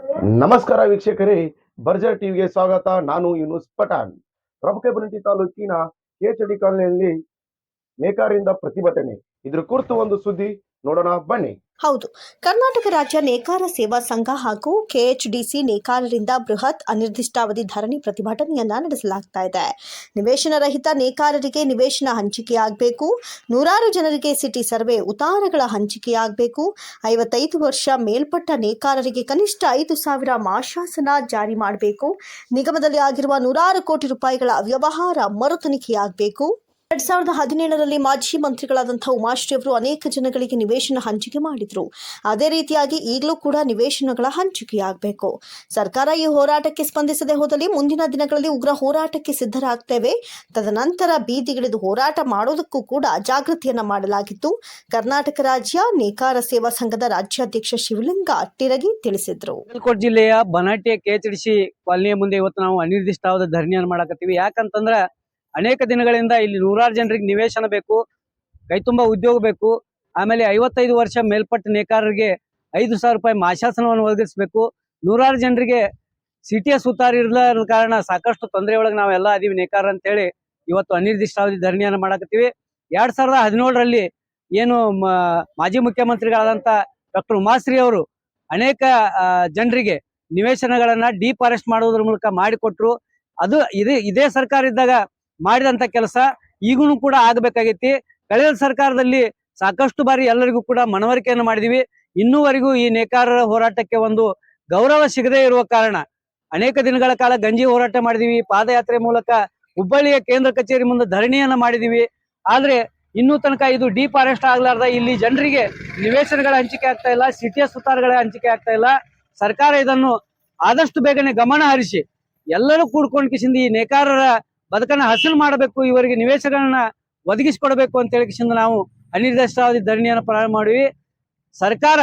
ನಮಸ್ಕಾರ ವೀಕ್ಷಕರೇ, ಬರ್ಜರ್ ಟಿವಿಗೆ ಸ್ವಾಗತ. ನಾನು ಯೂನುಸ್ ಪಠಾಣ್. ಪ್ರಮುಖ ಬುರುಂಟಿ ತಾಲೂಕಿನ ಕೆಚಡಿ ಕಾಲನಿಯಲ್ಲಿ ನೇಕಾರರಿಂದ ಪ್ರತಿಭಟನೆ. ಇದ್ರ ಕುರಿತು ಒಂದು ಸುದ್ದಿ ನೋಡೋಣ ಬನ್ನಿ. ಹೌದು, ಕರ್ನಾಟಕ ರಾಜ್ಯ ನೇಕಾರ ಸೇವಾ ಸಂಘ ಹಾಗೂ ಕೆಎಚ್ಡಿಸಿ ನೇಕಾರರಿಂದ ಬೃಹತ್ ಅನಿರ್ದಿಷ್ಟಾವಧಿ ಧರಣಿ ಪ್ರತಿಭಟನೆಯನ್ನ ನಡೆಸಲಾಗ್ತಾ ಇದೆ. ನಿವೇಶನ ರಹಿತ ನೇಕಾರರಿಗೆ ನಿವೇಶನ ಹಂಚಿಕೆಯಾಗಬೇಕು, ನೂರಾರು ಜನರಿಗೆ ಸಿಟಿ ಸರ್ವೆ ಉತ್ತಾರಗಳ ಹಂಚಿಕೆಯಾಗಬೇಕು, 55 ವರ್ಷ ಮೇಲ್ಪಟ್ಟ ನೇಕಾರರಿಗೆ ಕನಿಷ್ಠ 5,000 ಮಾಶಾಸನ ಜಾರಿ ಮಾಡಬೇಕು, ನಿಗಮದಲ್ಲಿ ಆಗಿರುವ ನೂರಾರು ಕೋಟಿ ರೂಪಾಯಿಗಳ ಅವ್ಯವಹಾರ ಮರು ತನಿಖೆಯಾಗಬೇಕು. 2017ರಲ್ಲಿ ಮಾಜಿ ಮಂತ್ರಿಗಳಾದಂತಹ ಉಮಾಶ್ರೀ ಅವರು ಅನೇಕ ಜನಗಳಿಗೆ ನಿವೇಶನ ಹಂಚಿಕೆ ಮಾಡಿದ್ರು. ಅದೇ ರೀತಿಯಾಗಿ ಈಗಲೂ ಕೂಡ ನಿವೇಶನಗಳ ಹಂಚಿಕೆಯಾಗಬೇಕು. ಸರ್ಕಾರ ಈ ಹೋರಾಟಕ್ಕೆ ಸ್ಪಂದಿಸದೆ ಹೋದಲ್ಲಿ ಮುಂದಿನ ದಿನಗಳಲ್ಲಿ ಉಗ್ರ ಹೋರಾಟಕ್ಕೆ ಸಿದ್ಧರಾಗ್ತೇವೆ. ತದನಂತರ ಬೀದಿಗಿಳಿದು ಹೋರಾಟ ಮಾಡೋದಕ್ಕೂ ಕೂಡ ಜಾಗೃತಿಯನ್ನ ಮಾಡಲಾಗಿತ್ತು. ಕರ್ನಾಟಕ ರಾಜ್ಯ ನೇಕಾರ ಸೇವಾ ಸಂಘದ ರಾಜ್ಯಾಧ್ಯಕ್ಷ ಶಿವಲಿಂಗ ಟಿರಗಿ ತಿಳಿಸಿದ್ರು. ಬಾಗಲಕೋಟೆ ಜಿಲ್ಲೆಯ ಬನಾಟೆ ಕೆಎಚ್ಡಿಸಿ ಕಾಲನಿಯ ಮುಂದೆ ಇವತ್ತು ನಾವು ಅನಿರ್ದಿಷ್ಟಾವಧಿ ಧರಣಿಯನ್ನು ಮಾಡಕತ್ತೀವಿ. ಯಾಕಂತಂದ್ರೆ ಅನೇಕ ದಿನಗಳಿಂದ ಇಲ್ಲಿ ನೂರಾರು ಜನರಿಗೆ ನಿವೇಶನ ಬೇಕು, ಕೈತುಂಬ ಉದ್ಯೋಗ ಬೇಕು, ಆಮೇಲೆ 55 ವರ್ಷ ಮೇಲ್ಪಟ್ಟ ನೇಕಾರರಿಗೆ 5,000 ರೂಪಾಯಿ ಮಾಶಾಸನವನ್ನು ಒದಗಿಸಬೇಕು, ನೂರಾರು ಜನರಿಗೆ ಸಿಟಿಎಸ್ ಉತ್ತಾರ ಇರಲಾರದ ಕಾರಣ ಸಾಕಷ್ಟು ತೊಂದರೆ ಒಳಗೆ ನಾವೆಲ್ಲ ಅದೀವಿ ನೇಕಾರ ಅಂತ ಹೇಳಿ ಇವತ್ತು ಅನಿರ್ದಿಷ್ಟಾವಧಿ ಧರಣಿಯನ್ನು ಮಾಡಕತ್ತೀವಿ. 2017ರಲ್ಲಿ ಏನು ಮಾಜಿ ಮುಖ್ಯಮಂತ್ರಿಗಳಾದಂಥ ಡಾಕ್ಟರ್ ಉಮಾಶ್ರೀ ಅವರು ಅನೇಕ ಜನರಿಗೆ ನಿವೇಶನಗಳನ್ನ ಡಿಫಾರೆಸ್ಟ್ ಮಾಡುವುದರ ಮೂಲಕ ಮಾಡಿಕೊಟ್ರು. ಅದು ಇದೇ ಸರ್ಕಾರ ಇದ್ದಾಗ ಮಾಡಿದಂತ ಕೆಲಸ ಈಗೂ ಕೂಡ ಆಗಬೇಕಾಗೈತಿ. ಕಳೆದ ಸರ್ಕಾರದಲ್ಲಿ ಸಾಕಷ್ಟು ಬಾರಿ ಎಲ್ಲರಿಗೂ ಕೂಡ ಮನವರಿಕೆಯನ್ನು ಮಾಡಿದೀವಿ. ಇನ್ನೂವರೆಗೂ ಈ ನೇಕಾರರ ಹೋರಾಟಕ್ಕೆ ಒಂದು ಗೌರವ ಸಿಗದೇ ಇರುವ ಕಾರಣ ಅನೇಕ ದಿನಗಳ ಕಾಲ ಗಂಜಿ ಹೋರಾಟ ಮಾಡಿದೀವಿ, ಪಾದಯಾತ್ರೆ ಮೂಲಕ ಹುಬ್ಬಳ್ಳಿಯ ಕೇಂದ್ರ ಕಚೇರಿ ಮುಂದೆ ಧರಣಿಯನ್ನ ಮಾಡಿದೀವಿ. ಆದ್ರೆ ಇನ್ನೂ ತನಕ ಇದು ಡಿಫಾರೆಸ್ಟ್ ಆಗ್ಲಾರ್ದ ಇಲ್ಲಿ ಜನರಿಗೆ ನಿವೇಶನಗಳ ಹಂಚಿಕೆ ಆಗ್ತಾ ಇಲ್ಲ, ಸಿಟಿಯ ಸುತ್ತಾರಗಳ ಹಂಚಿಕೆ ಆಗ್ತಾ ಇಲ್ಲ. ಸರ್ಕಾರ ಇದನ್ನು ಆದಷ್ಟು ಬೇಗನೆ ಗಮನ ಹರಿಸಿ ಎಲ್ಲರೂ ಕೂಡ್ಕೊಂಡು ಕಿಸಿಂದ ಈ ನೇಕಾರರ ಬದುಕನ್ನ ಹಸನು ಮಾಡಬೇಕು, ಇವರಿಗೆ ನಿವೇಶನಗಳನ್ನ ಒದಗಿಸಿಕೊಡಬೇಕು ಅಂತ ಹೇಳಿ ಕಿಸಿಂದ ನಾವು ಅನಿರ್ದಿಷ್ಟಾವಧಿ ಧರಣಿಯನ್ನು ಪ್ರಾರಂಭ ಮಾಡಿವಿ. ಸರ್ಕಾರ